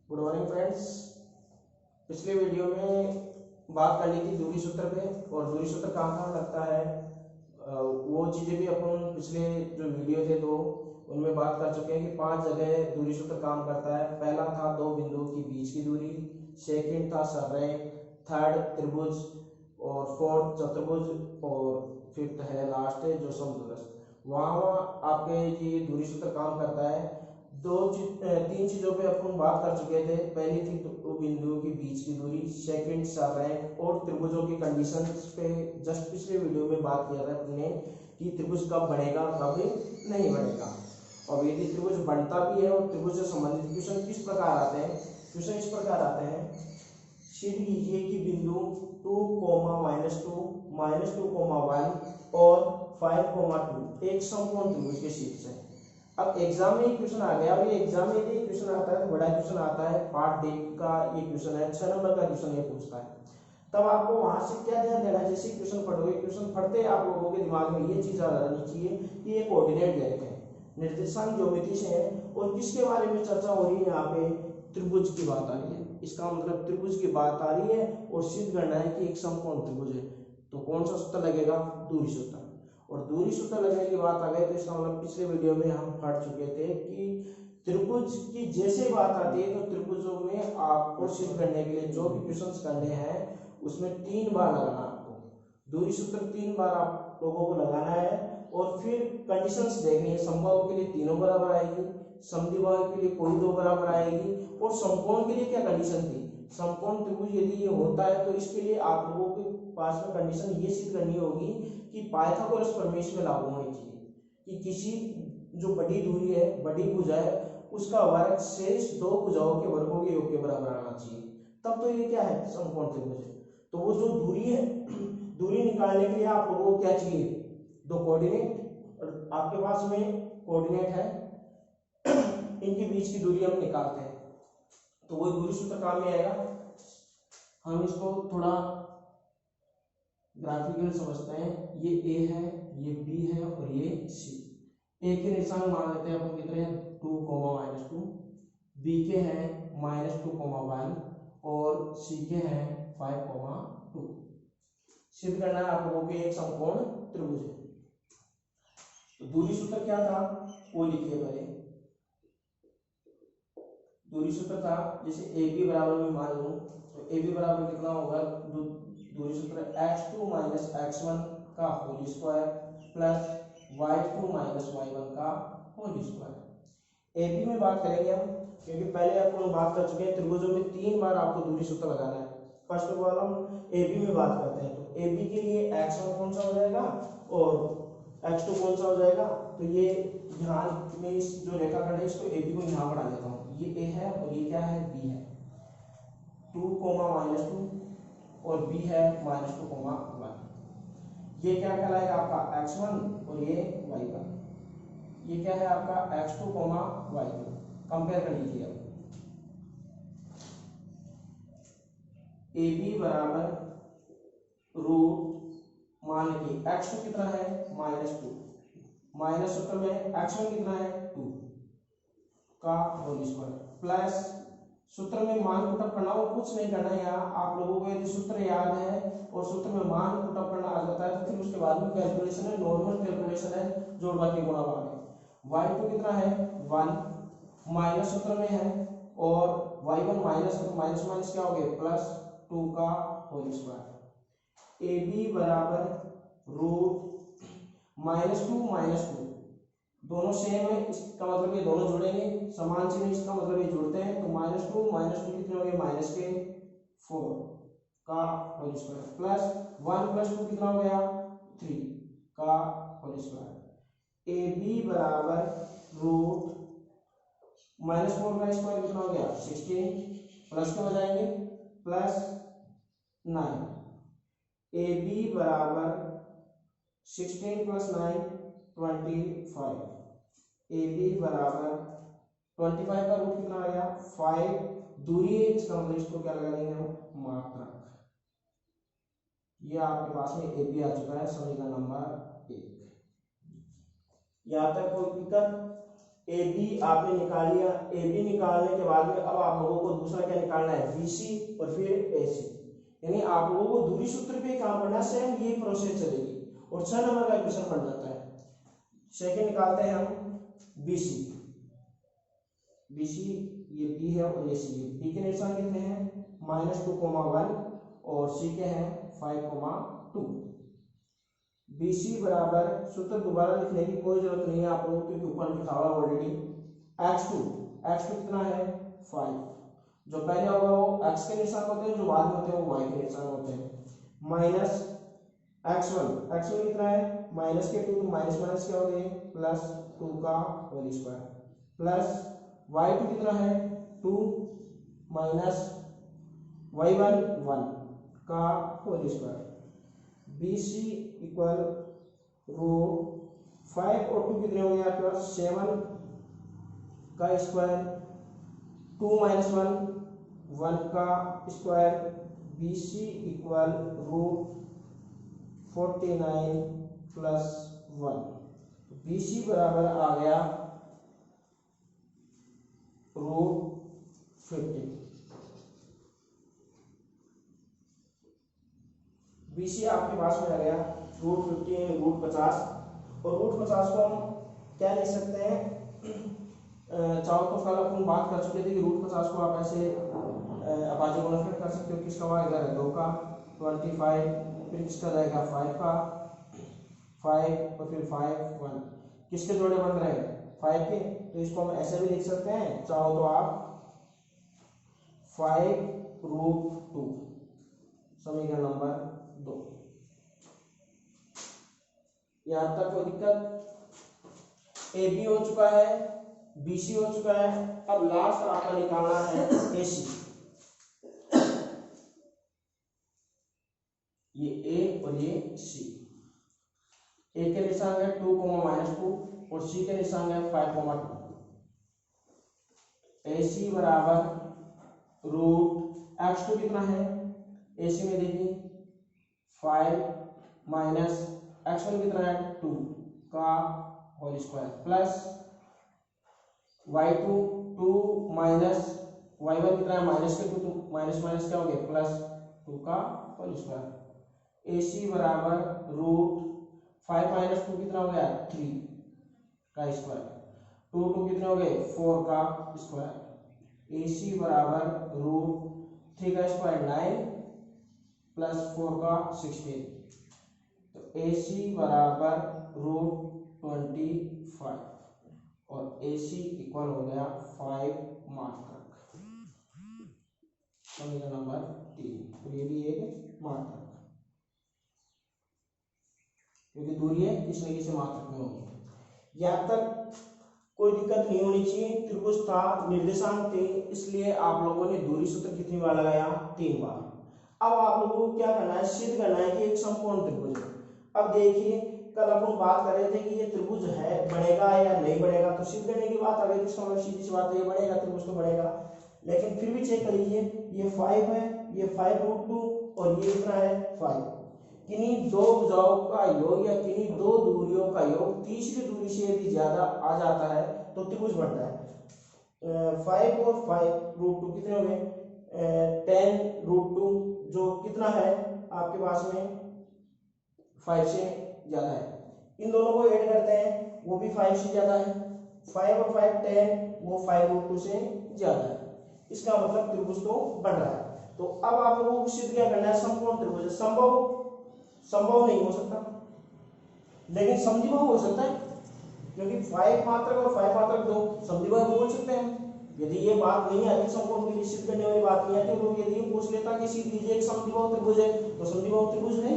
Good morning friends. पिछले video में बात कर ली थी दूरी सूत्र पे, और दूरी सूत्र कहाँ कहाँ लगता है वो चीज़ें भी अपन पिछले जो वीडियो थे तो उनमें बात कर चुके हैं कि 5 जगह दूरी सूत्र काम करता है। पहला था दो बिंदुओं के बीच की दूरी, सेकंड था सररेख, थर्ड त्रिभुज, और फोर्थ चतुर्भुज, और फिफ्थ है लास्ट है जो समचतुर्भुज। वहाँ आपके ये दूरी सूत्र काम करता है। तीन चीजों पे अपन बात कर चुके थे। पहली थी दो बिंदुओं के बीच की दूरी, सेकंड सररेख और त्रिभुजों की कंडीशंस पे जस्ट पिछले वीडियो में बात किया था अपने कि त्रिभुज कब बनेगा कब नहीं बनेगा, और यदि त्रिभुज बनता भी है और त्रिभुज से संबंधित क्वेश्चन किस प्रकार आते हैं। क्वेश्चन इस प्रकार आते हैं, शीट लीजिए कि बिंदु 2, -2, -2, 1 और 5, 2 एक समकोण त्रिभुज के शीट से। अब एग्जाम में क्वेश्चन आ गया, और ये एग्जाम में यदि क्वेश्चन आता है तो बड़ा क्वेश्चन आता है, पार्ट डी का ये क्वेश्चन है, 6 नंबर का क्वेश्चन ये पूछता है। तब आपको वहां से क्या ध्यान देना है, जैसे क्वेश्चन पढ़ोगे, क्वेश्चन पढ़ते आप लोगों के दिमाग में ये चीज आ जानी चाहिए कि ये कोऑर्डिनेट दे रखे हैं, निर्देशांक ज्योमेट्री से है, और किसके बारे में चर्चा हो रही है यहाँ पे, त्रिभुज की बात आ रही है। इसका मतलब त्रिभुज की बात आ रही है और सिद्ध करना है कि एक समकोण त्रिभुज है। तो कौन सा सूत्र लगेगा, दूरी सूत्र। और दूरी सूत्र लगने की बात आ गई तो इसका मतलब पिछले वीडियो में हम पढ़ चुके थे कि त्रिभुज की जैसे बात आती है तो त्रिभुजों में आपको सिद्ध करने के लिए जो भी क्वेश्चंस करने हैं उसमें 3 बार लगाना आपको दूरी सूत्र, 3 बार आप लोगों को लगाना है, और फिर कंडीशंस देखनी है। समबाहु के लिए तीनों बराबर आएगी, समद्विबाहु के लिए कोई 2 बराबर आएगी, और समकोण के लिए क्या कंडीशन थी, समकोण त्रिभुज यदि ये होता है तो इसके लिए आप लोगों के पास में कंडीशन ये सिद्ध करनी होगी कि पाइथागोरस प्रमेय में लागू होनी चाहिए कि किसी जो बड़ी दूरी है, बड़ी भुजा है, उसका वर्ग शेष 2 भुजाओं के वर्गों के योग के बराबर आना चाहिए, तब तो ये क्या है, समकोण त्रिभुज है। तो वो जो दूरी है, दूरी निकालने के लिए आप लोगों को क्या चाहिए, 2 कोऑर्डिनेट, और आपके पास में कोऑर्डिनेट है, इनके बीच की दूरी हम निकालते हैं तो वो दूरी सूत्र काम में आएगा। हम इसको थोड़ा ग्राफिकल समझते हैं। ये ए है, ये बी है और ये सी। ए के निशान मान लेते हैं अपन कितने हैं, 2, -2, बी के हैं -2, 1 और सी के हैं 5, 2। सिद्ध करना है आप लोगों के एक समकोण त्रिभुज है। तो दूरी सूत्र क्या था वो लिखिए पहले। दूरी सूत्र था, जैसे ए बी बराबर में मान लूं तो ए बी बराबर कितना होगा, दूरी सूत्र x2 - x1 का whole square plus y2 - y1 का होल स्क्वायर। ए बी में बात करेंगे हम, क्योंकि पहले अपन बात कर चुके हैं त्रिभुजों में 3 बार आपको दूरी सूत्र लगाना है। फर्स्ट ऑफ ऑल हम ए बी में बात करते हैं, तो ए बी के लिए x1 कौन सा हो जाएगा और x2 कौन सा हो जाएगा। तो ये ध्यान में इस जो रेखाखंड है इसको ए बी को यहाँ बढ़ा देता हूँ, ये ए है और ये क्या है, बी है, 2, -2 और b है -2, 1। ये क्या कहलाएगा आपका x1 और ये y1। ये क्या है आपका x2, y2। कंपेयर कर लीजिए अब, ए बी बराबर रूट, मान लीजिए x2 कितना है, -2, माइनस सूत्र में x1 कितना है, 2 का होल स्क्वायर, प्लस सूत्र में मान पुटअप करना हो, कुछ नहीं करना है। यहाँ आप लोगों को यदि सूत्र याद है और सूत्र में मान पुटअप करना आ जाता है तो फिर उसके बाद में कैलकुलेशन है, नॉर्मल कैलकुलेशन है, जोड़ बाकी गुणा भाग है। y2 कितना है, 1 माइनस सूत्र में है, और y1 माइनस माइनस क्या हो गया, +2 का होल स्क्वायर। ए बी बराबर रूट -2 दोनों सेम है, इसका मतलब ये दोनों जुड़ेंगे, समान चिन्ह इसका मतलब ये जुड़ते हैं, तो -2 कितने हो गए, -4 का होल स्क्वायर प्लस 1 + 2 कितना हो गया, 3 का होल स्क्वायर। ए बी बराबर रूट -4 का स्क्वायर कितना हो गया, 16, प्लस के हो जाएंगे +9। ए बी बराबर 16 + 9 25। ए बी बराबर 25 का रूट कितना आ गया, 5। दूरी है, इसका मतलब इसको क्या लगा देंगे हम, मात्रक। ये आपके पास में ए बी आ चुका है, समीकरण नंबर 1। यहाँ तक कोई दिक्कत। ए बी आपने निकाल लिया। ए बी निकालने के बाद में अब आप लोगों को दूसरा क्या निकालना है, बी सी और फिर ए सी। यानी आप लोगों को दूरी सूत्र पे काम करना, सेम ये प्रोसेस चलेगी और 6 नंबर का क्वेश्चन बन जाता है। सेकंड निकालते हैं हम बी सी। बी सी ये बी है और ये सी है। बी के निशान कितने हैं, -2,1 और सी के हैं 5,2। बी सी बराबर, सूत्र दोबारा लिखने की कोई जरूरत नहीं है आप लोगों को क्योंकि ऊपर लिखा हुआ ऑलरेडी। x2 कितना है 5। जो पहले होगा वो x के निशान होते हैं, जो बाद में होते हैं वो y के निशान होते हैं। माइनस x1 कितना है माइनस के 2 तो माइनस माइनस क्या हो गए प्लस 2 का होल स्क्वायर, प्लस y2 कितना है 2 माइनस y1 1 का whole square. B C equal root 5 और 2 कितने हो गए आपके पास 7 का स्क्वायर, 2 माइनस 1 का square. B C equal root 49 plus 1। B C बराबर आ गया रूट 50। बी सी आपके पास में आ गया रूट 50 रूट 50। और रूट 50 को हम क्या लिख सकते हैं, चाहो तो कल अपन बात कर चुके थे कि रूट 50 को आप ऐसे अपाचे गुणनखंड कर सकते हो। किसका वहाँ इधर है 2 का 25, फिर किसका रहेगा 5 का 5 और फिर 5 1। किसके जोड़े बन रहे हैं 5 के, तो इसको हम ऐसे भी लिख सकते हैं, चाहो तो आप 5 रूट 2, समीकरण नंबर 2। यहां तक कोई दिक्कत। ए बी हो चुका है, बी सी हो चुका है, अब लास्ट आपका निकालना है ए सी। ये ए और ये सी। ए के निशान है 2, -2 और सी के निशान है 5,2। ए सी बराबर रूट x2 कितना है ए सी में देखिए 5 माइनस x1 कितना है 2 का whole square, plus y2 2 minus y1 कितना है माइनस के 2 तो माइनस माइनस क्या हो गया प्लस 2 का होल स्क्वायर। ए सी बराबर रूट 5 माइनस 2 कितना हो गया 3 का स्क्वायर, 2 2 कितने हो गए 4 का स्क्वायर। ए सी बराबर रूट 3 का स्क्वायर 9 प्लस 4 का 16, तो ए सी बराबर रूट 25 और ए सी इक्वल हो गया 5 मात्रक, समीकरण नंबर 3। तो ये भी एक मात्रक क्योंकि दूरी है किसी न किसी मात्रक में होगी। यहाँ तक कोई दिक्कत नहीं होनी चाहिए। त्रिभुज था, निर्देशांक थे, इसलिए आप लोगों ने दूरी सूत्र कितनी बार लगाया 3 बार। अब आप लोगों को क्या करना है, सिद्ध करना है कि एक समकोण त्रिभुज है। अब देखिए कल अपन बात कर रहे थे कि ये त्रिभुज है बनेगा या नहीं बनेगा, तो सिद्ध करने की बात आ गई। तो समझ सीधी सी बात है, ये बनेगा त्रिभुज तो बनेगा। लेकिन फिर भी चेक कर लीजिए, ये 5 है, ये 5 रूट 2 और ये कितना है 5। किन्हीं दो भुजाओं का योग या किन्हीं दो दूरियों का योग तीसरी दूरी से यदि ज्यादा आ जाता है तो त्रिभुज बनता है। 5 और 5 रूट 2 कितने हो गए 10 रूट 2, जो कितना है आपके पास में 5 से ज्यादा है। इन दोनों को ऐड करते हैं, वो भी 5 से ज्यादा है। 5 और 5 10, वो 5 रूट 2 से ज्यादा है। इसका मतलब त्रिभुज तो बन रहा है। तो अब आप लोगों को सिद्ध क्या करना है, समकोण त्रिभुज संभव नहीं हो सकता, लेकिन समद्विबाहु हो सकता है, क्योंकि 5 मात्रक और 5 मात्रक 2 समद्विबाहु बोल सकते हैं। यदि ये बात नहीं आती, समकोण के लिए सिद्ध करने वाली बात नहीं आती, तो यदि ये पूछ लेता कि सीध लीजिए एक समद्विबाहु त्रिभुज है, तो समद्विबाहु त्रिभुज है,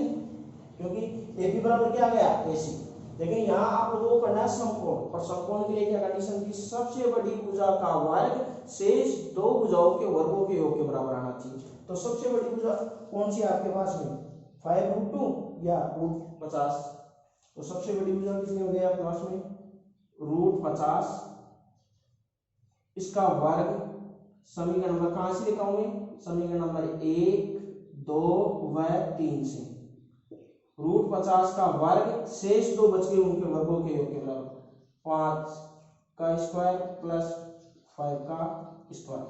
क्योंकि ए बी बराबर क्या आ गया ए सी। लेकिन यहाँ आप लोगों को करना है समकोण, और समकोण के लिए क्या कंडीशन थी, सबसे बड़ी भुजा का वर्ग शेष दो भुजाओं के वर्गों के योग के बराबर आना चाहिए। तो सबसे बड़ी भुजा कौन सी आपके पास में 5 रूट 2 या रूट 50, तो सबसे बड़ी भुजा कितनी हो गई आपके पास में रूट 50, इसका वर्ग समीकरण नंबर कहां से लिखा हूं, समीकरण नंबर 1 2 व 3 से। रूट 50 का वर्ग शेष दो बच गए उनके वर्गों के योग के बराबर 5 का स्क्वायर प्लस 5 का स्क्वायर,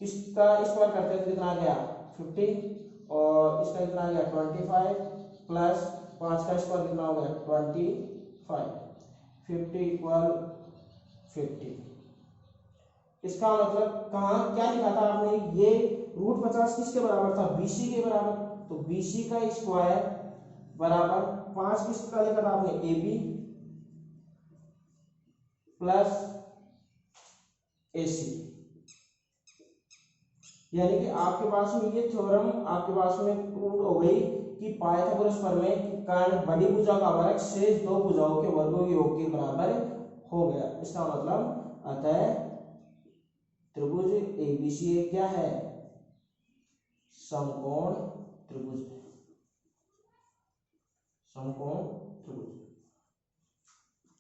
इसका स्क्वायर करते हैं तो कितना आ गया 50 और इसका कितना आ गया 25 प्लस 5 का स्क्वायर कितना हो गया 25, 50 इक्वल 50। इसका मतलब कहाँ क्या लिखा था आपने, ये √50 किसके बराबर था, BC के बराबर, तो BC का स्क्वायर बराबर 5 किसका लिखा था आपने AB प्लस AC। यानी कि आपके पास में ये थ्योरम आपके पास में प्रूव हो गई कि पाइथागोरस प्रमेय के कारण बड़ी भुजा का वर्ग शेष दो भुजाओं के वर्गों के योग के बराबर हो गया। इसका मतलब अतः त्रिभुज ABC क्या है, समकोण त्रिभुज, समकोण त्रिभुज।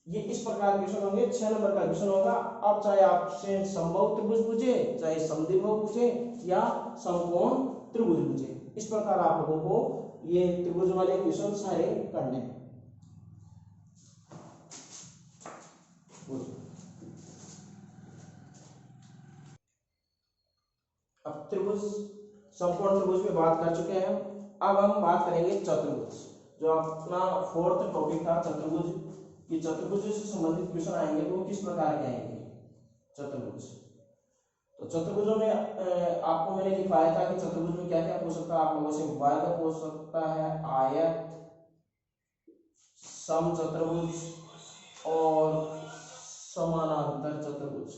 ये इस प्रकार के क्वेश्चन होंगे, 6 नंबर का क्वेश्चन होगा। अब चाहे आपसे समबाहु त्रिभुज पूछे, चाहे समद्विबाहु पूछे या समकोण त्रिभुज पूछे, इस प्रकार आप लोगों को ये त्रिभुज वाले क्वेश्चन सारे करने हैं। अब त्रिभुज समकोण त्रिभुज पे बात कर चुके हैं, अब हम बात करेंगे चतुर्भुज, जो अपना 4th टॉपिक था चतुर्भुज। ये चतुर्भुज से संबंधित क्वेश्चन आएंगे तो वो किस प्रकार के आएंगे चतुर्भुज। तो चतुर्भुजों में आपको मैंने लिखवाया था कि चतुर्भुज में क्या क्या पूछ सकता है आप लोगों से, वर्ग पूछ सकता है, आयत, समचतुर्भुज और समानांतर चतुर्भुज,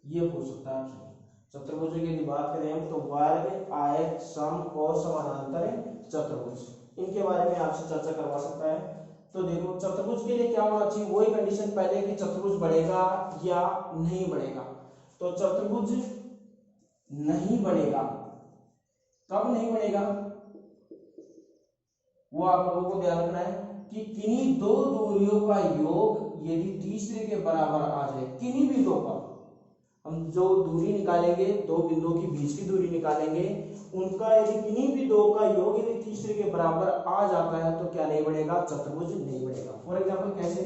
ये पूछ सकता है आपसे। चतुर्भुज की यदि बात करें हम तो वर्ग, आयत, सम और समानांतर चतुर्भुज, इनके बारे में आपसे चर्चा करवा सकता है। तो देखो चतुर्भुज के लिए क्या होना चाहिए, वही कंडीशन पहले कि चतुर्भुज बढ़ेगा या नहीं बढ़ेगा। तो चतुर्भुज नहीं बढ़ेगा, कब नहीं बढ़ेगा वो आप लोगों को ध्यान रखना है कि किन्हीं दो दूरियों का योग यदि तीसरे के बराबर आ जाए, किन्हीं भी दो का, हम जो दूरी निकालेंगे, दो बिंदुओं के बीच की दूरी निकालेंगे, उनका यदि किन्हीं भी दो का योग यदि तीसरे के बराबर आ जाता है तो क्या नहीं बढ़ेगा, चतुर्भुज नहीं बढ़ेगा। फॉर एग्जांपल कैसे,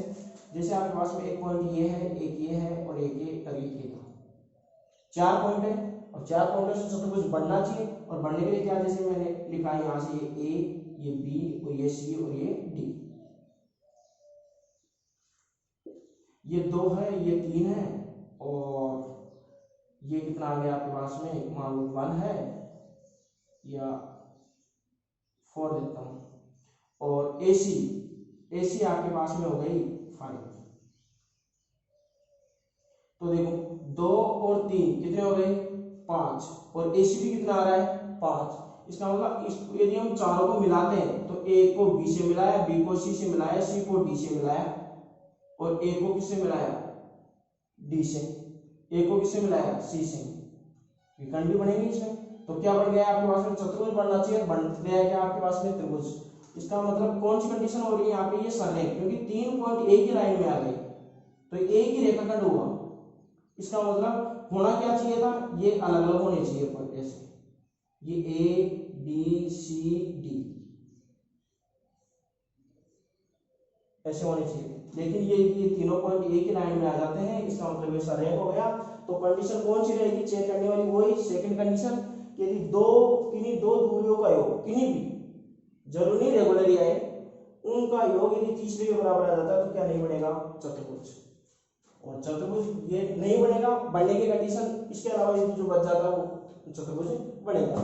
जैसे आपके पास में एक पॉइंट ये है, एक ये है और एक ये था, 4 पॉइंट है और 4 पॉइंटों से चतुर्भुज बढ़ना चाहिए। और बढ़ने के लिए क्या, जैसे मैंने लिखा है यहाँ से ये A, ये B और ये C और ये D, ये 2 है, ये 3 है और ये कितना आ गया आपके पास में, मान लो 1 है या 4 देता हूं, और AC आपके पास में हो गई 5। तो देखो 2 और 3 कितने हो गए 5 और AC भी कितना आ रहा है 5। इसका मतलब यदि हम चारों को मिलाते हैं तो A को B से मिलाया, B को C से मिलाया, C को D से मिलाया और A को किससे मिलाया D से, A को किससे मिलाया C से, विकर्ण भी बनेंगे इसमें। तो क्या बढ़ गया आपके पास में, चतुर्भुज बनना चाहिए, बन गया क्या आपके पास में त्रिभुज। इसका मतलब कौन सी कंडीशन हो रही है यहाँ पे, ये सरनेम, क्योंकि 3 पॉइंट एक ही लाइन में आ गए तो एक ही रेखाखंड हुआ। इसका मतलब होना क्या चाहिए था, ये अलग अलग होने चाहिए पॉइंट, ऐसे ये A B C D ऐसे होने चाहिए, लेकिन ये तीनों पॉइंट एक ही लाइन में आ जाते हैं, इसका मतलब ये सरनेम हो गया। तो कंडीशन कौन सी रहेगी चेक करने वाली, वही सेकंड कंडीशन, यदि किन्हीं दो दूरियों का योग, किन्हीं भी, जरूरी नहीं रेगुलर ही आए, उनका योग यदि तीसरे के बराबर आ जाता है तो क्या नहीं बनेगा चतुर्भुज। और चतुर्भुज ये नहीं बनेगा, बढ़ने की कंडीशन, इसके अलावा यदि जो बच जाता है वो चतुर्भुज बनेगा।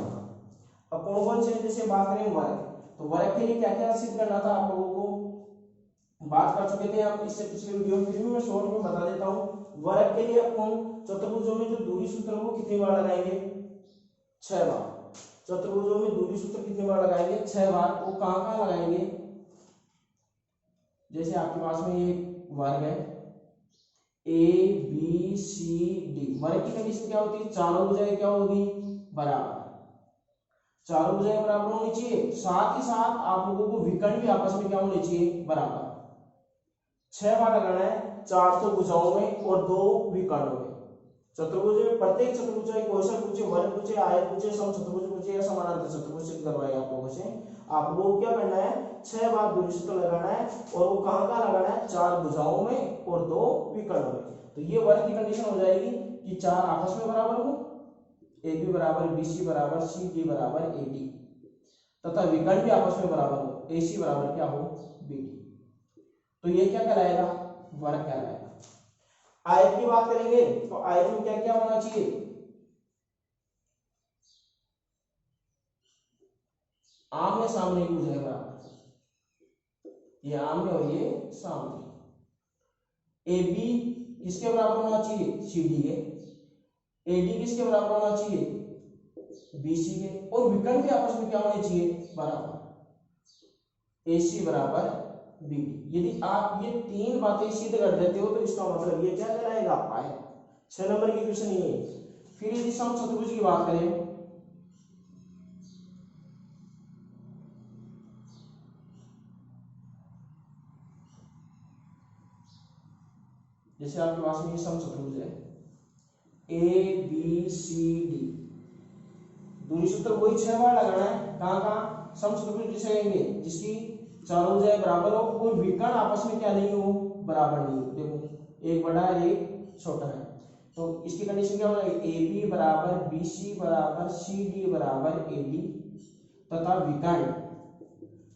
अब कौन कौन से, जैसे बात करें वर्ग, तो वर्ग के लिए क्या क्या सिद्ध करना था आप लोगों को, बात कर चुके थे हम इससे पिछले वीडियो में, फिर भी मैं शॉर्ट में बता देता हूं। वर्ग के लिए अपन चतुर्भुजों में जो दूरी सूत्र है वो कितनी बार लगाएंगे, 6 बार। चतुर्भुजों में दूरी सूत्र कितनी बार लगाएंगे, 6 बार। वो कहां कहां लगाएंगे, जैसे आपके पास में ये वर्ग है A B C D, वर्ग की कंडीशन क्या होती है, चारों भुजाएं क्या होगी बराबर, चारों भुजाएं बराबर होनी चाहिए, साथ ही साथ आप लोगों को विकर्ण भी आपस में क्या होने चाहिए बराबर। 6 बार लगाना है, 4 तो भुजाओं में और 2 विकर्णों में, चतुर्भुज में प्रत्येक चतुर्भुज का क्वेश्चन पूछे, वर्ग पूछे, आयत पूछे, समचतुर्भुज पूछे या समानांतर चतुर्भुज सिद्ध करवाए आप लोगों से, आपको क्या करना है, 6 बार दूरी सूत्र लगाना है और वो कहाँ कहाँ लगाना है, 4 भुजाओं में और 2 विकर्णों में। तो ये वर्ग की कंडीशन हो जाएगी कि 4 आपस में बराबर हो, ए बी बराबर बी सी बराबर सी डी बराबर ए डी, तथा विकर्ण भी आपस में बराबर हो, ए सी बराबर क्या हो, बी डी। तो ये क्या कहलाएगा, वर्ग कहलाएगा। आयत की बात करेंगे तो आयत में क्या क्या होना चाहिए, आमने सामने की भुजाएं बराबर, ये आमने और ये सामने। ए बी किसके बराबर होना चाहिए, सी डी के। ए डी किसके बराबर होना चाहिए, बी सी के। और विकर्ण भी आपस में क्या होने चाहिए, बराबर, ए सी बराबर बी डी। यदि आप ये 3 बातें सिद्ध कर देते हो तो इसका मतलब ये क्या कहलाएगा, आयत। 6 नंबर की क्वेश्चन ये है। फिर यदि समचतुर्भुज की बात करें, जैसे आपके पास में ये समचतुर्भुज है ए बी सी डी, दूरी सूत्र वही 6 बार लगाना है, कहाँ कहाँ, समचतुर्भुज किसे कहेंगे, जिसकी चारों भुजाएं बराबर हो और विकर्ण आपस में क्या नहीं हो, बराबर नहीं हो। देखो एक बड़ा है एक छोटा है, तो इसकी कंडीशन क्या हो जाएगी, ए बी बराबर बी सी बराबर सी डी बराबर ए डी, तथा विकर्ण,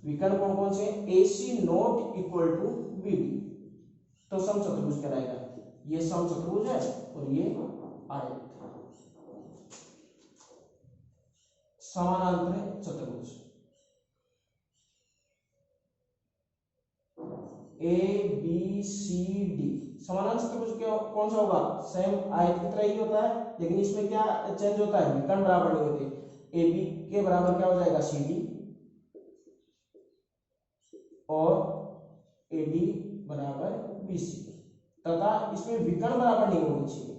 विकर्ण कौन कौन से, A C not equal to B D, तो समचतुर्भुज कहलाएगा। ये समचतुर्भुज है और ये आयत। समानांतर चतुर्भुज ए बी सी डी, समानांतर चतुर्भुज क्या कौन सा होगा, सेम आयत की तरह ही होता है, लेकिन इसमें क्या चेंज होता है, विकर्ण बराबर नहीं होते। ए बी के बराबर क्या हो जाएगा, सी डी, और ए डी बराबर बी सी, तथा इसमें विकर्ण बराबर नहीं होनी चाहिए,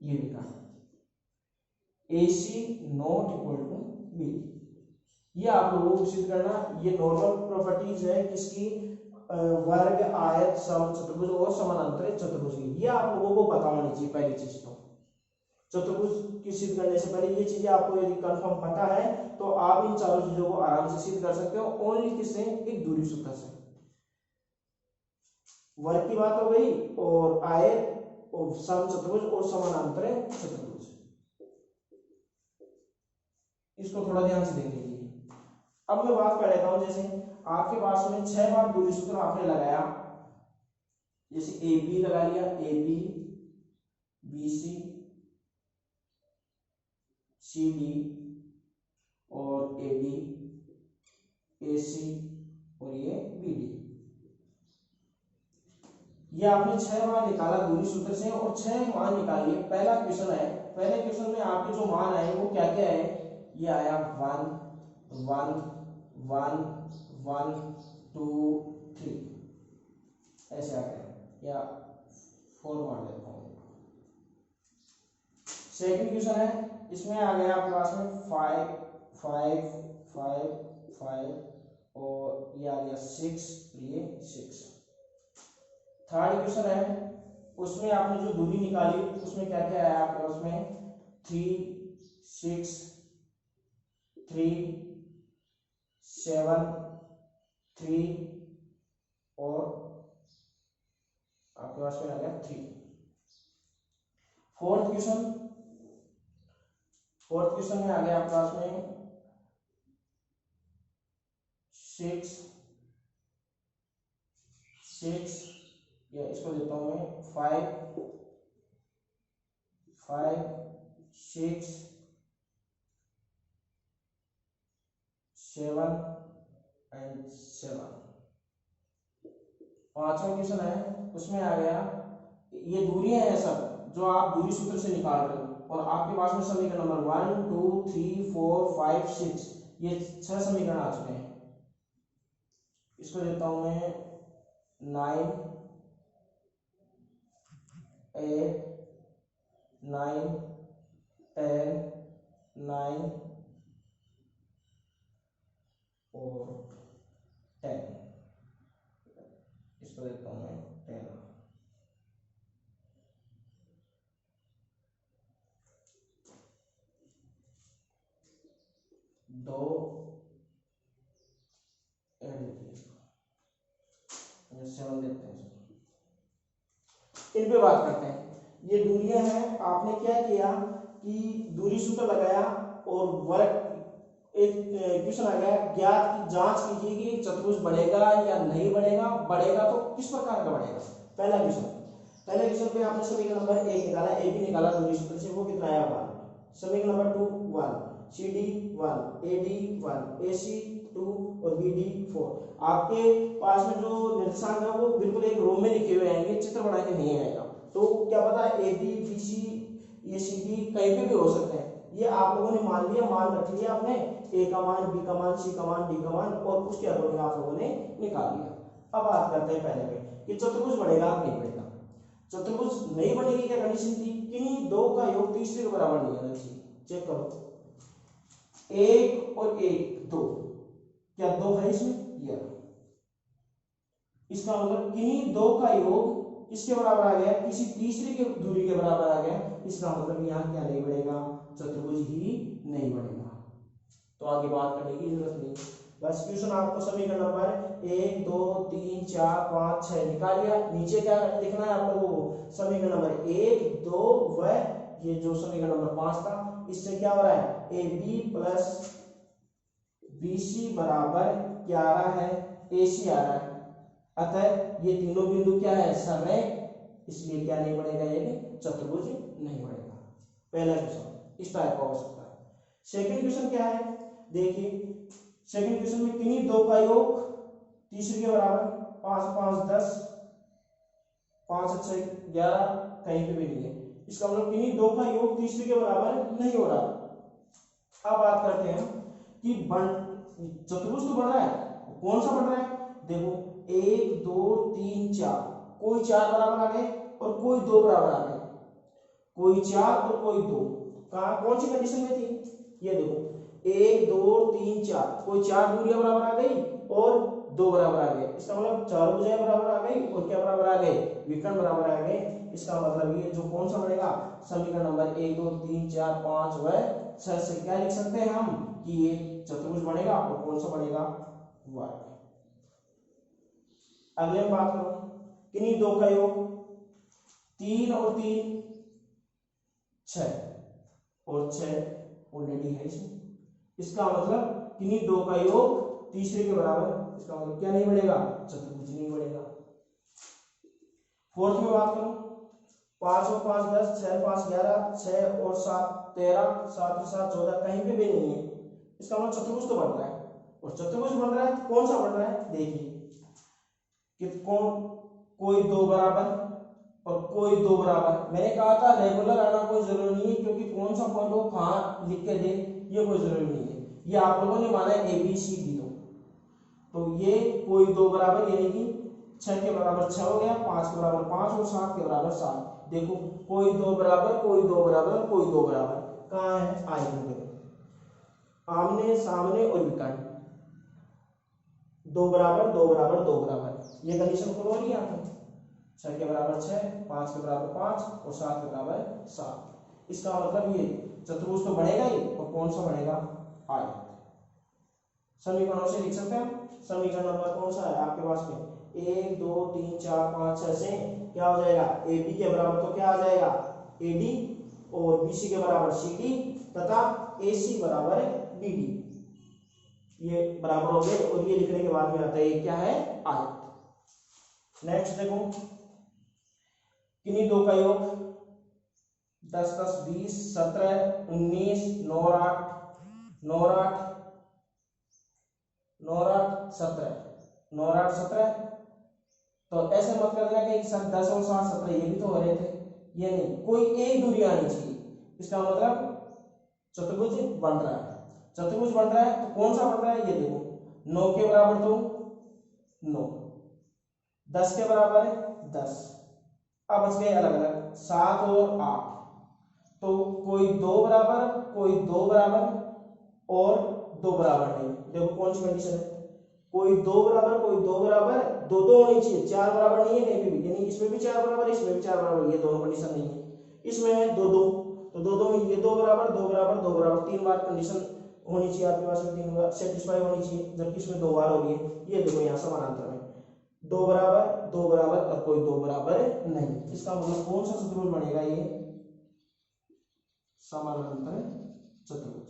ये विकर्ण ए C not equal to B. ये आप लोगों को सिद्ध करना, ये नॉर्मल प्रॉपर्टीज है किसकी, वर्ग, आयत, समचतुर्भुज और समानांतर चतुर्भुज की। ये आप लोगों को पता होनी चाहिए पहली चीज। तो चतुर्भुज की सिद्ध करने से पहले ये चीजें आपको यदि कंफर्म पता है तो आप इन चारों चीजों को आराम से सिद्ध कर सकते हो, ओनली किससे, एक दूरी सूत्र से। वर्ग की बात हो गई, और आयत और समचतुर्भुज और समानांतर चतुर्भुज, इसको थोड़ा ध्यान से देख लीजिए। अब मैं बात कर लेता हूं, जैसे आपके पास में 6 बार दूरी सूत्र आपने लगाया, जैसे ए बी लगा लिया, A B B C C D और ए डी ए सी और ये बी डी। ये आपने 6 बार निकाला दूरी सूत्र से और 6 मान निकालिए। पहला क्वेश्चन है, पहले क्वेश्चन में आपके जो मान आए वो क्या क्या है, ये आया 1 1 1 1 2 3, ऐसे आ गया, या 4 मान लेता हूँ। सेकंड क्वेश्चन है, इसमें आ गया आपके पास में 5 5 5 5 और ये आ गया 6, ये 6। थर्ड क्वेश्चन है, उसमें आपने जो दूरी निकाली उसमें क्या क्या आया आपके पास में, 3 6 3 7 3 और आपके पास में आ गया 3। फोर्थ क्वेश्चन में आ गया आपके पास में 6 6, या इसको देता हूं मैं 5 5 6 7 एंड 7। पांचवा क्वेश्चन है, उसमें आ गया, ये दूरियां हैं सब जो आप दूरी सूत्र से निकाल रहे हो, और आपके पास में समीकरण नंबर 1 2 3 4 5 6, ये 6 समीकरण आ चुके हैं। इसको देता हूं मैं 9 8 9 10 9 और 10, इसको देता हूं मैं 10। दो ऐड देते हैं, 7 देते हैं। इन पे बात करते हैं। ये दूरियां हैं, आपने क्या किया कि दूरी सूत्र लगाया और वर्ग एक क्वेश्चन आ गया, ज्ञात की जांच कीजिए कि एक चतुर्भुज बनेगा या नहीं बनेगा, बढ़ेगा तो किस प्रकार का बढ़ेगा। पहले क्वेश्चन पे आपने समीकरण नंबर 1 निकाला, ए बी निकाला दूरी सूत्र से, वो कितना आया 1। समीकरण number 2 1, C D 1, A D 1, A C 2 और बी डी 4। आपके पास में जो निर्देशांक है वो बिल्कुल एक रो में लिखे हुए आएंगे, चित्र बना के नहीं आएगा। तो क्या पता ए बी बी सी ये सी डी कहीं पे भी हो सकते हैं। ये आप लोगों ने मान लिया, मान रख लिया आपने, ए का मान, बी का मान, सी का मान, डी का मान, और उसके अकॉर्डिंग आप लोगों ने निकाल लिया। अब बात करते हैं पहले पे कि चतुर्भुज बनेगा नहीं बनेगा। चतुर्भुज नहीं बनेगी क्या कंडीशन थी, किन्हीं दो का योग तीसरे के बराबर नहीं है। चेक करो, 1 और 1 2, क्या 2 है इसमें, ये इसका मतलब किन्हीं दो का योग इसके बराबर आ गया, किसी तीसरे के दूरी के बराबर आ गया, इसका मतलब यहाँ क्या नहीं बनेगा, चतुर्भुज ही नहीं बनेगा। तो आगे बात करने की जरूरत नहीं। बस क्वेश्चन आपको समीकरण नंबर 1 2 3 4 5 6 निकाल लिया। नीचे क्या लिखना है आप लोगों को, समीकरण नंबर 1 2 व ये जो समीकरण नंबर 5 था, इससे क्या हो रहा है, A B plus B C बराबर 11 है, ए सी आ रहा है। अतः ये तीनों बिंदु क्या है, सरेख, इसलिए क्या नहीं बनेगा, ये चतुर्भुज नहीं बनेगा। पहला क्वेश्चन इस टाइप का हो सकता है। सेकंड क्वेश्चन क्या है, देखिए सेकंड क्वेश्चन में किन्हीं दो का योग तीसरे के बराबर, 5 5 10, 5 6 11, कहीं पे भी नहीं है। इसका मतलब किन्हीं दो का योग तीसरे के बराबर नहीं हो रहा। अब बात करते हैं कि चतुर्भुज तो बढ़ रहा है, कौन सा बढ़ रहा है, देखो 1 2 3 4, कोई 4 बराबर आ गए और कोई 2 बराबर आ गए, कोई 4 और कोई 2। कहा कौन सी कंडीशन में थी, ये देखो 1 2 3 4, कोई 4 दूरियां बराबर आ गई और 2 बराबर आ गए। इसका मतलब चारों भुजाएं बराबर आ गई और क्या बराबर आ गए, विकर्ण बराबर आ गए। इसका मतलब ये जो कौन सा बनेगा, समीकरण नंबर 1 2 3 4 5 व 6 से क्या लिख सकते हैं हम कि ये चतुर्भुज बनेगा। और कौन सा बनेगा, वर्ग। अगले में बात करो, किन्हीं दो का योग 3 और 3 6, और 6 ऑलरेडी है इसमें। इसका मतलब किन्हीं दो का योग तीसरे के बराबर, इसका मतलब क्या नहीं बढ़ेगा, चतुर्भुज नहीं बढ़ेगा। फोर्थ में बात करो, 5 और 5 10, 6 5 11, 6 और 7 13, 7 और 7 14, कहीं पे भी नहीं है। इसका मतलब चतुर्भुज तो बन रहा है, और चतुर्भुज बन रहा है तो कौन सा बन रहा है, देखिए कि कौन, कोई 2 बराबर और कोई 2 बराबर। मैंने कहा था रेगुलर आना कोई जरूरी नहीं है, क्योंकि कौन सा पॉइंट वो कहाँ लिख के दे ये कोई जरूरी नहीं है। ये आप लोगों ने माना है ए बी सी डी, तो ये कोई 2 बराबर, यानी कि 6 के बराबर 6 हो गया, 5 के बराबर 5 और 7 के बराबर 7। देखो कोई 2 बराबर, कोई 2 बराबर, कोई 2 बराबर, कहाँ है, आएंगे देखो आमने सामने और विकर्ण, 2 बराबर 2 बराबर 2 बराबर, ये कंडीशन फॉलो हो रही है आपको। 6 के बराबर 6, 5 के बराबर 5 और 7 के बराबर 7। इसका मतलब ये चतुर्भुज तो बढ़ेगा ही, और कौन सा बढ़ेगा, आयत। समीकरणों से लिख सकते हैं। समीकरण नंबर कौन सा है आपके पास में, 1 2 3 4 5 6 से क्या हो जाएगा, ए बी के बराबर तो क्या आ जाएगा, ए डी, और बी सी के बराबर सी डी, तथा ए सी बराबर बी डी। ये बराबर हो गए, और ये लिखने के बाद में आता है ये क्या है, आयत। नेक्स्ट देखो, किन्हीं दो का योग 10 10 20 17 19 9 8 9 8 9 8 17 9 8 17। तो ऐसे मत कर देना कि 10 और 7 17 ये भी तो हो रहे थे, ये नहीं, कोई एक दूरी आनी चाहिए। इसका मतलब चतुर्भुज बन रहा है। चतुर्भुज बन रहा है तो कौन सा बन रहा है, ये देखो 9 के बराबर तो 9, 10 के बराबर है 10, अब बच गए अलग अलग 7 और 8। तो कोई 2 बराबर, कोई 2 बराबर और 2 बराबर नहीं। देखो कौन सी कंडीशन है, कोई 2 बराबर, कोई 2 बराबर, 2 2 होनी चाहिए, 4 बराबर नहीं है कहीं पे भी, यानी इसमें भी 4 बराबर, इसमें भी 4 बराबर, ये दोनों कंडीशन नहीं है। इसमें है 2 2, तो 2 2 में ये 2 बराबर 2 बराबर 2 बराबर, 3 बार कंडीशन होनी चाहिए आपके पास में, 3 बार सेटिस्फाई होनी चाहिए, जबकि इसमें 2 बार हो रही है। ये देखो यहाँ समानांतर में 2 बराबर 2 बराबर और कोई 2 बराबर नहीं। इसका मतलब कौन सा चतुर्भुज बनेगा? ये समानांतर चतुर्भुज।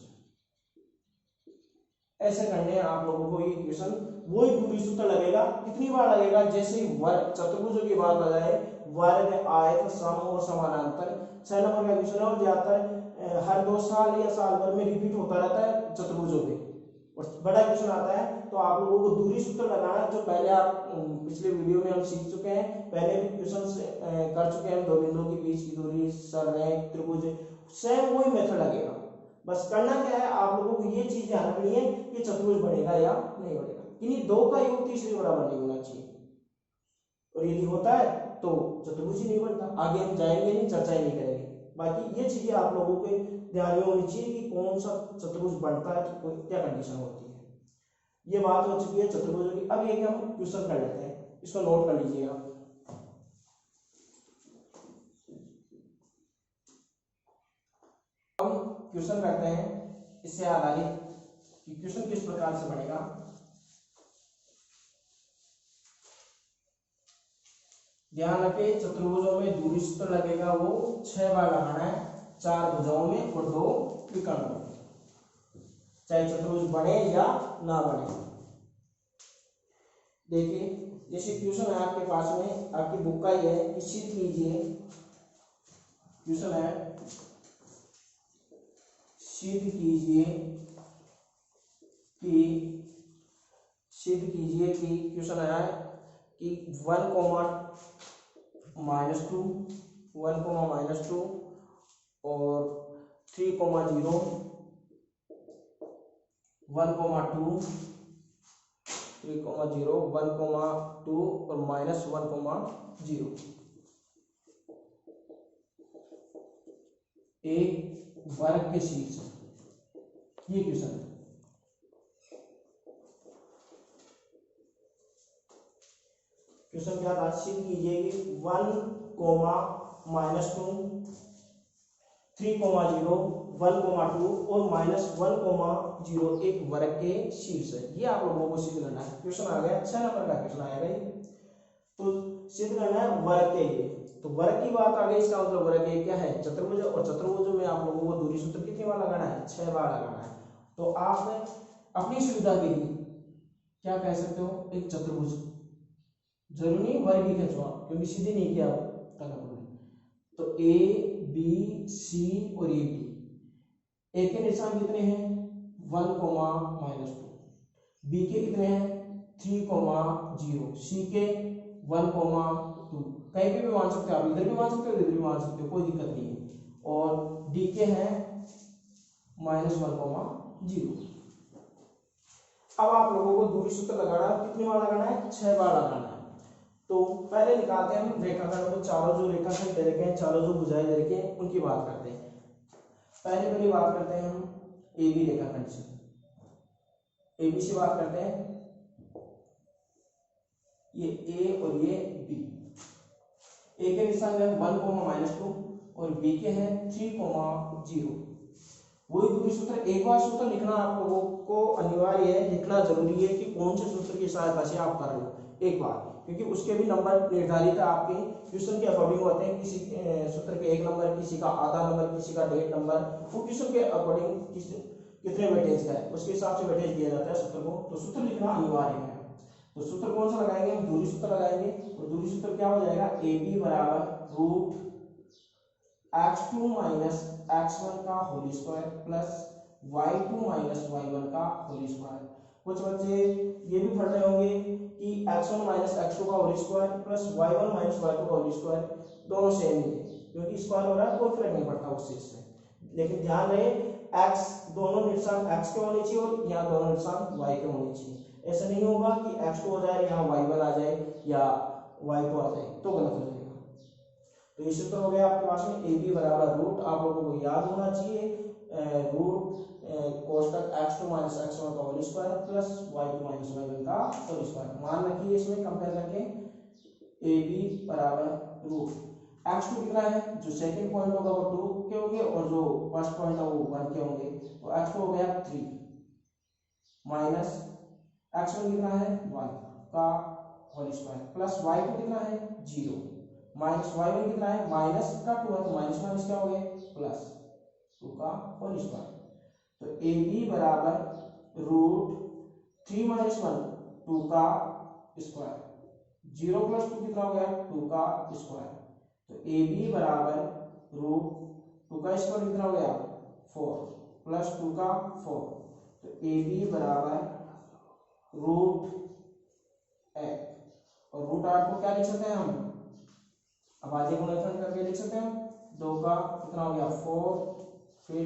ऐसे करने हैं आप लोगों को ये इक्वेशन, वही दूरी सूत्र लगेगा। कितनी बार लगेगा? जैसे वर्ग चतुर्भुजों की बात आ जाए, वर्ग आयत सम और समानांतर 6 नंबर का क्वेश्चन है, और ज्यादातर हर 2 साल या साल भर में रिपीट होता रहता है चतुर्भुजों पे, और बड़ा क्वेश्चन आता है। तो आप लोगों को दूरी सूत्र लगाना, जो पहले आप पिछले वीडियो में हम सीख चुके हैं, पहले भी क्वेश्चन कर चुके हैं। 2 बिंदुओं के बीच की दूरी, सररेख, त्रिभुज, सेम वही मेथड लगेगा। बस करना क्या है, आप लोगों को ये चीज ध्यान रखनी है कि चतुर्भुज बनेगा या नहीं बनेगा। इन्हीं 2 का योग तीसरे बराबर नहीं होना चाहिए, और यदि होता है तो चतुर्भुज ही नहीं बनता। आगे हम जाएंगे नहीं, चर्चा ही नहीं करेंगे। बाकी ये चीजें आप लोगों के ध्यान में होनी चाहिए कि कौन सा चतुर्भुज बनता है तो क्या कंडीशन होती है। ये बात हो चुकी है चतुर्भुजों की। अब एक हम क्वेश्चन कर लेते हैं, इसको नोट कर लीजिएगा। हम क्वेश्चन करते हैं इससे आधारित कि क्वेश्चन किस प्रकार से बनेगा। ध्यान रखें, चतुर्भुजों में दूरी सूत्र लगेगा वो 6 बार लगाना है, 4 भुजाओं में और 2 विकर्णों में, चाहे चतुर्भुज बने या ना बने। देखिए जैसे क्वेश्चन है आपके पास में, आपकी बुक का ही है, कि सिद्ध कीजिए, क्वेश्चन है सिद्ध कीजिए कि क्वेश्चन है कि 1, -2 और 3, 0 1, 2 3, 0 1, 2 और -1, 0 एक वर्ग के शीर्ष, ये क्वेश्चन है। क्वेश्चन क्या था? सिद्ध कीजिए कि 1, -2 3, 0 1, 2 और -1, 0 एक वर्ग के शीर्ष है। ये आप लोगों को सिद्ध करना है। क्वेश्चन आ गया, 6 नंबर का क्वेश्चन आएगा ये। तो सिद्ध करना है वर्ग के लिए। तो वर्ग की बात आ गई, इसका मतलब वर्ग के क्या है? चतुर्भुज, और चतुर्भुज में आप लोगों को दूरी सूत्र कितनी बार लगाना है? 6 बार लगाना है। तो आप अपनी सुविधा के लिए क्या कह सकते हो? एक चतुर्भुज, जरूरी नहीं वर्ग ही खींचो आप, क्योंकि सीधे नहीं किया तक आपने। तो ए बी सी और ए बी, ए के निशान कितने हैं? 1, -2, बी के कितने हैं? 3, 0, सी के 1, 2, कहीं पे भी मान सकते हो आप, इधर भी मान सकते हो, इधर भी मान सकते हो, कोई दिक्कत नहीं है। और डी के हैं -1, 0। अब आप लोगों को दूरी सूत्र लगाना है, कितनी बार लगाना है? 6 बार लगाना है। तो पहले निकालते हैं हम रेखाखंड को, चारों जो रेखाखंड दे रखे हैं, चारों जो भुजाएं दे रखे हैं, उनकी बात करते हैं। पहले बात करते हैं हम ए बी रेखाखंड से, ए बी से बात करते हैं। ये ए और ये बी, ए के निशान है 1, -2 और बी के हैं 3, 0। वही दूरी सूत्र, एक बार सूत्र लिखना आप लोगों को अनिवार्य है, लिखना जरूरी है कि कौन से सूत्र की सहायता से आप कर लो एक बार, क्योंकि उसके भी नंबर निर्धारित है आपके क्वेश्चन के अकॉर्डिंग होते हैं। किसी सूत्र के 1 नंबर, किसी का आधा नंबर, किसी का 1.5 नंबर, वो क्वेश्चन के अकॉर्डिंग कितने वेटेज का है उसके हिसाब से वेटेज दिया जाता है सूत्र को। तो सूत्र लिखना अनिवार्य है। तो सूत्र कौन सा लगाएंगे? हम दूरी सूत्र लगाएंगे, और दूरी सूत्र क्या हो जाएगा? ए बी बराबर रूट x2 - x1 का whole square plus y2 - y1 का होल स्क्वायर। कुछ बच्चे ये भी पढ़ रहे होंगे कि x1 - x2 का whole square plus y1 - y2 का होल स्क्वायर, दोनों सेम ही है, क्योंकि स्क्वायर हो रहा है, कोई फर्क नहीं पड़ता उस चीज से। लेकिन ध्यान रहे, x दोनों निशान x के होने चाहिए और यहाँ दोनों निशान y के होने चाहिए। ऐसा नहीं होगा कि x2 हो जाए, यहाँ y1 आ जाए या y2 आ जाए, तो गलत हो जाएगा। तो ये सूत्र हो गया आपके पास में, ए बी बराबर रूट, आप लोगों को याद होना चाहिए, रूट कोष्टक x2 - x1 का whole square plus y2 - y1 का होल स्क्वायर। मान रखिए इसमें कंपेयर करके, ए बी बराबर रूट x2 कितना है? जो सेकंड पॉइंट होगा वो 2 के होंगे, और जो फर्स्ट पॉइंट है वो 1 के होंगे। तो x2 हो गया 3, माइनस x1 कितना है 1 का होल स्क्वायर प्लस y2 कितना है 0 माइनस y1 कितना है माइनस का 2 है तो माइनस माइनस क्या हो गया प्लस 2 का होल स्क्वायर। तो ए बी बराबर रूट 3 माइनस 1 2 का स्क्वायर 0 प्लस 2 कितना हो गया 2 का स्क्वायर। तो ए बी बराबर रूट 2 का स्क्वायर कितना हो गया 4 प्लस 2 का 4। तो ए बी बराबर रूट 8 और रूट 8 को क्या लिख सकते हैं हम अभाज्य गुणनखंड करके लिख सकते हैं। 2 का कितना हो गया 4 फिर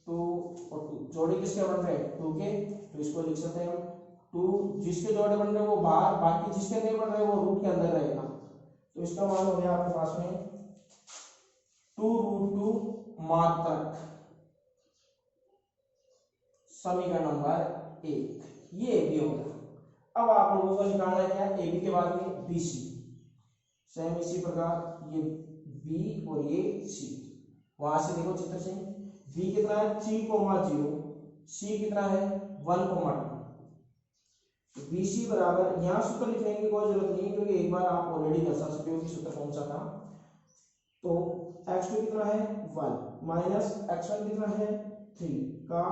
2 और 2 जोड़े किसके बन रहे हैं 2 के तो इसको लिख सकते हैं हम 2 जिसके जोड़े बन रहे हैं वो बाहर बाकी जिसके नहीं बन रहे वो रूट के अंदर रहेगा। तो इसका मान हो गया आपके पास में 2√2 मात्रक समीकरण नंबर 1 ये ए बी हो गया। अब आप लोगों को निकालना है क्या ए बी के बाद में बी सी सेम इसी प्रकार ये बी और ये सी वहां से देखो चित्र से बी कितना है 3,0 सी कितना है 1,2 बी सी बराबर यहाँ सूत्र लिखने की कोई जरूरत नहीं क्योंकि एक बार आप ऑलरेडी दर्शा सकते हो कि सूत्र कौन सा था। तो x2 कितना है 1 माइनस x1 कितना है 3 का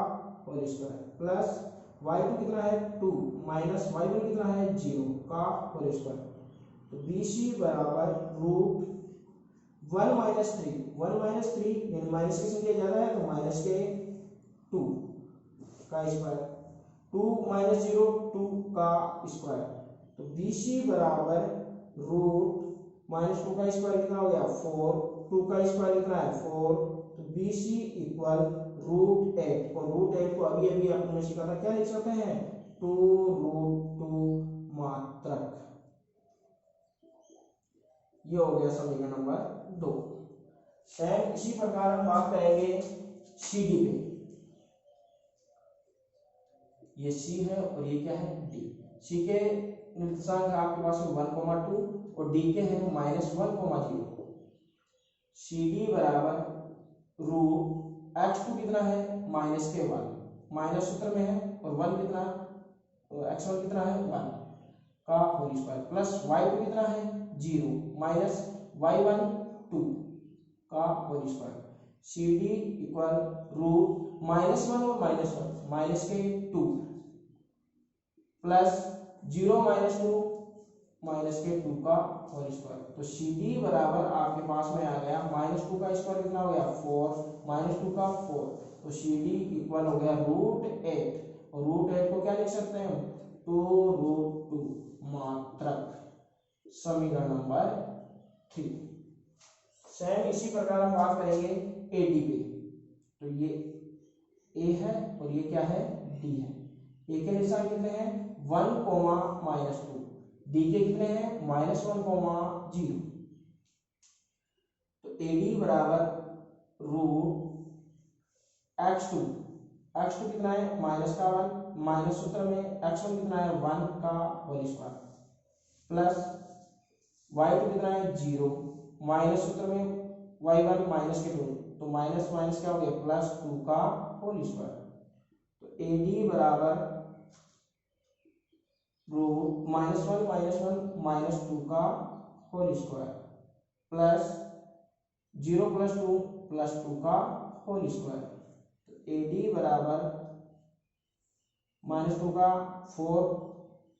होल स्क्वायर प्लस y2 कितना है 2 माइनस y1 कितना है 0 का होल स्क्वायर। तो बी सी बराबर रूट 1 माइनस 3 यानी माइनस की संख्या ज्यादा है तो माइनस के 2 का स्क्वायर 2 माइनस 0 2 का स्क्वायर। तो बी सी बराबर रूट माइनस 2 का स्क्वायर कितना हो गया 4 2 का स्क्वायर कितना है 4। तो बी सी इक्वल रूट 8 और रूट 8 को अभी अभी आपने सीखा था क्या लिख सकते हैं 2√2 मात्रक। ये हो गया समीकरण नंबर 2। सेम इसी प्रकार हम बात करेंगे सी डी पे। ये सी है और ये क्या है डी। सी के निर्देशांक आपके पास में 1,2 और डी के हैं -1,0। सी डी बराबर रूट x2 कितना है -1 माइनस सूत्र में है और 1 कितना x1 कितना है 1 का होल स्क्वायर प्लस y2 कितना है 0 माइनस y1 2 का whole square. C D equal root -1 और -1 माइनस के 2 प्लस 0 माइनस 2 माइनस के 2 का होल स्क्वायर। तो सी डी बराबर आपके पास में आ गया -2 का स्क्वायर कितना हो गया 4 -2 का 4। तो सी डी इक्वल हो गया रूट 8 और रूट 8 को क्या लिख सकते हैं 2√2 मात्रक समीकरण नंबर 3। सेम इसी प्रकार हम बात करेंगे ए डी पे। तो ये ए है और ये क्या है डी है। ए के निशान कितने हैं 1, -2 डी के कितने हैं -1,0। तो ए डी बराबर रूट x2 कितना है -1 माइनस सूत्र में x1 कितना है 1 का होल स्क्वायर प्लस y2 कितना है 0 माइनस सूत्र में y1 माइनस के 2 तो माइनस माइनस क्या हो गया +2 का होल स्क्वायर। तो ए डी बराबर रूट -1 -2 का होल स्क्वायर प्लस 0 + 2 +2 का होल स्क्वायर। तो ए डी बराबर -2 का 4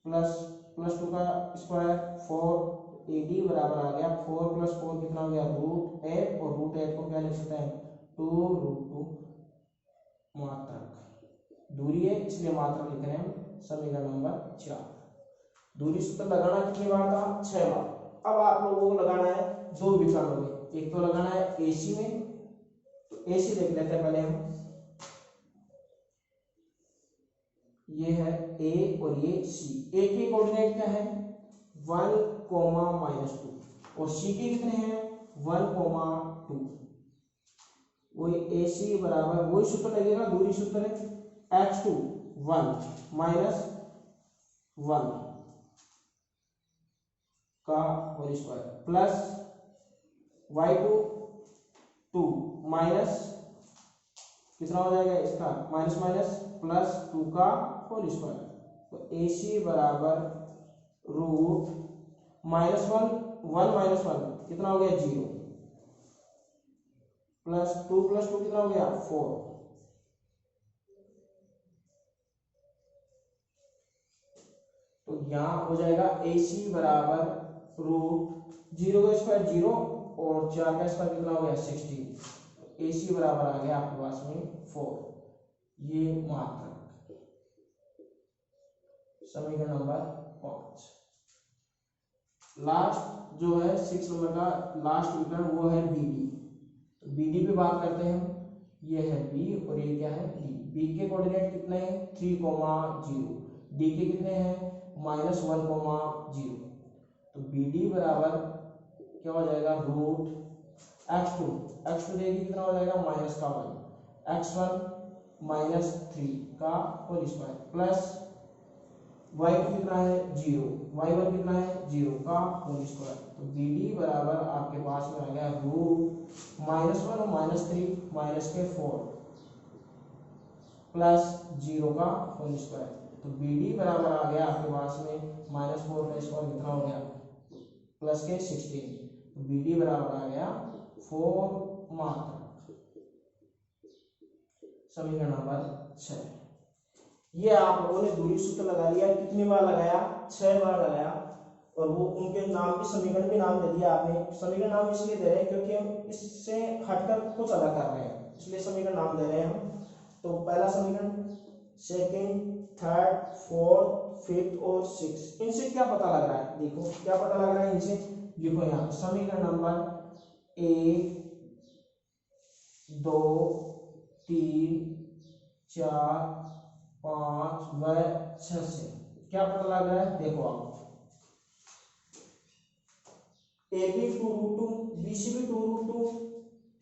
प्लस 2 का स्क्वायर 4। ए डी बराबर आ गया 4 + 4 कितना हो गया रूट 8 और रूट 8 को क्या लिख सकते हैं 2√2 मात्रक। दूरी है इसलिए मात्रक लिख रहे हैं हम समीकरण नंबर 4। दूरी सूत्र लगाना कितनी बार था 6 बार। अब आप लोगों को लगाना है 2 विकर्णों में। एक तो लगाना है एसी में तो एसी देख लेते हैं पहले हम। ये है ए और ये सी। ए के कोऑर्डिनेट क्या है 1, -2 और सी के कितने हैं 1, 2। वही ए सी बराबर वही सूत्र लगेगा दूरी सूत्र है x2 1 -1 का whole square plus y2 2 minus कितना हो जाएगा इसका माइनस +2 का होल स्क्वायर। तो AC बराबर रूट -1 माइनस वन कितना हो गया 0, +2 कितना हो गया 4। तो यहाँ हो जाएगा AC बराबर रूट 0 का स्क्वायर 0 और 4 का स्क्वायर कितना हो गया 16। AC बराबर आ गया आपके पास में 4। ये मात्रक समीकरण नंबर 5। लास्ट जो है 6 नंबर का लास्ट विकर्ण वो है BD। तो BD पे बात करते हैं हम। ये है B और ये क्या है D। B के कोऑर्डिनेट कितने हैं 3,0। D के कितने हैं -1,0। तो BD बराबर क्या हो जाएगा रूट x2 देगी कितना हो जाएगा -1 x1 -3 का होल स्क्वायर प्लस y2 कितना है 0 y1 कितना है 0 का होल स्क्वायर। तो BD बराबर आपके पास में आ गया रूट -1 और -3 -4 प्लस 0 का होल स्क्वायर। तो BD बराबर आ गया आपके पास में -4 का स्क्वायर कितना हो गया प्लस के 16। तो BD बराबर आ गया 4 मात्रक। समीकरण नंबर 6। ये आप लोगों ने दूरी सूत्र लगा लिया। कितनी बार लगाया 6 बार लगाया। और वो उनके नाम भी समीकरण भी नाम दे दिया आपने। समीकरण नाम इसलिए दे रहे हैं क्योंकि हम इससे हटकर कुछ अलग कर रहे हैं, इसलिए समीकरण नाम दे रहे हैं हम। तो पहला समीकरण, सेकंड, थर्ड, फोर्थ, फिफ्थ और सिक्स, इनसे क्या पता लग रहा है देखो क्या पता लग रहा है इनसे लिखो यहाँ समीकरण नंबर 1 2 3 4 5 व 6 से क्या पता लग रहा है देखो आप AB 2√2, BC भी 2√2,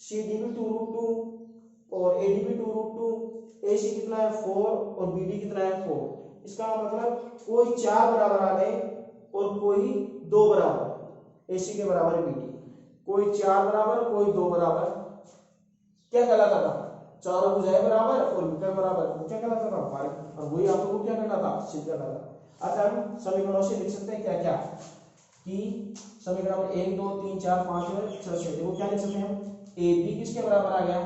CD भी 2√2 और AD भी 2√2, AC कितना है 4 और BD कितना है 4। इसका मतलब कोई 4 बराबर आ गए और कोई 2 बराबर AC के बराबर है BD। कोई 4 बराबर कोई 2 बराबर क्या कहलाता था चारों भुजाएं बराबर और विकर्ण बराबर वो क्या कहलाता था मार्ग। और वही आप लोगों को क्या करना था सिद्ध करना था। अतः हम समीकरणों से लिख सकते हैं क्या क्या कि समीकरण में 1 2 3 4 5 और 6 से देखो क्या लिख सकते हैं हम। AB किसके बराबर आ गया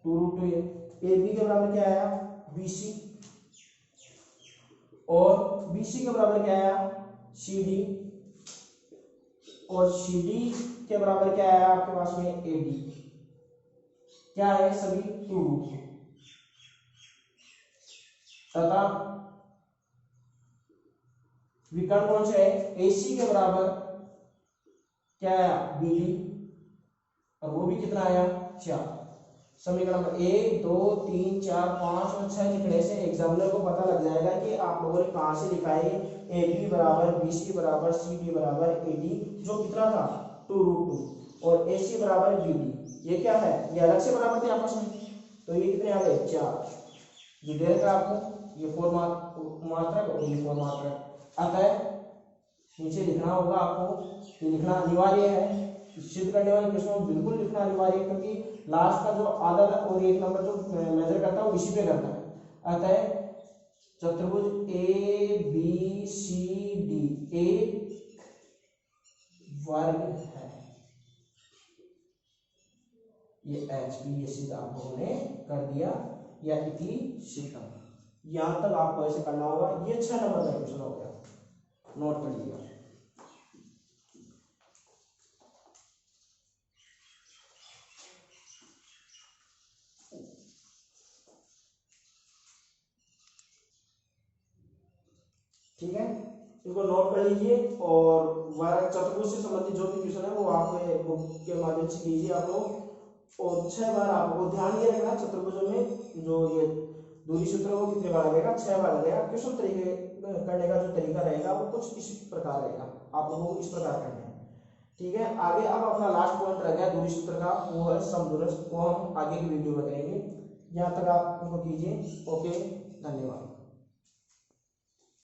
2√2 है। AB के बराबर क्या आया BC और BC के बराबर क्या आया CD और CD के बराबर क्या आया आपके पास में AD। क्या है सभी 2√2 तथा विकर्ण कौन से है AC के बराबर क्या आया BD और वो भी कितना आया 4। समीकरण नंबर 1 2 3 4 5 और 6 लिखने से एग्जामिनर को पता लग जाएगा कि आप लोगों ने कहां से लिखा है AB बराबर BC बराबर CD बराबर AD जो कितना था 2√2 और AC बराबर BD ये क्या है ये अलग से बराबर थे आपस में। तो ये कितने आ गए 4 जो दे रखा आपको ये 4 मात्रक और ये 4 मात्रक। अतः नीचे लिखना होगा आपको ये लिखना अनिवार्य है। सिद्ध करने वाले प्रश्नों में बिल्कुल लिखना अनिवार्य है क्योंकि लास्ट का जो आधा और 1 नंबर जो मेजर करता है वो इसी पे करता है। अतः चतुर्भुज ABCD एक वर्ग है। ये HP ये सिद्ध आप लोगों ने कर दिया या इति सिद्धम। यहां तक आपको ऐसे करना होगा। ये 6 नंबर का क्वेश्चन हो गया नोट कर लीजिए। ठीक है इनको नोट कर लीजिए और वर्ग चतुर्भुज से संबंधित जो भी क्वेश्चन है वो आप बुक के माध्यम से कीजिए आप लोग। और 6 बार आपको ध्यान ये रखना चतुर्भुजों में जो ये दूरी सूत्र वो कितने बार लगेगा 6 बार लगेगा। क्वेश्चन तरीके करने का जो तरीका रहेगा वो कुछ इस प्रकार रहेगा आप लोगों को इस प्रकार करना है। ठीक है आगे अब अपना लास्ट पॉइंट रह गया दूरी सूत्र का वो है समदूरस्थ वो हम आगे की वीडियो में करेंगे। यहाँ तक आप उनको कीजिए। ओके धन्यवाद।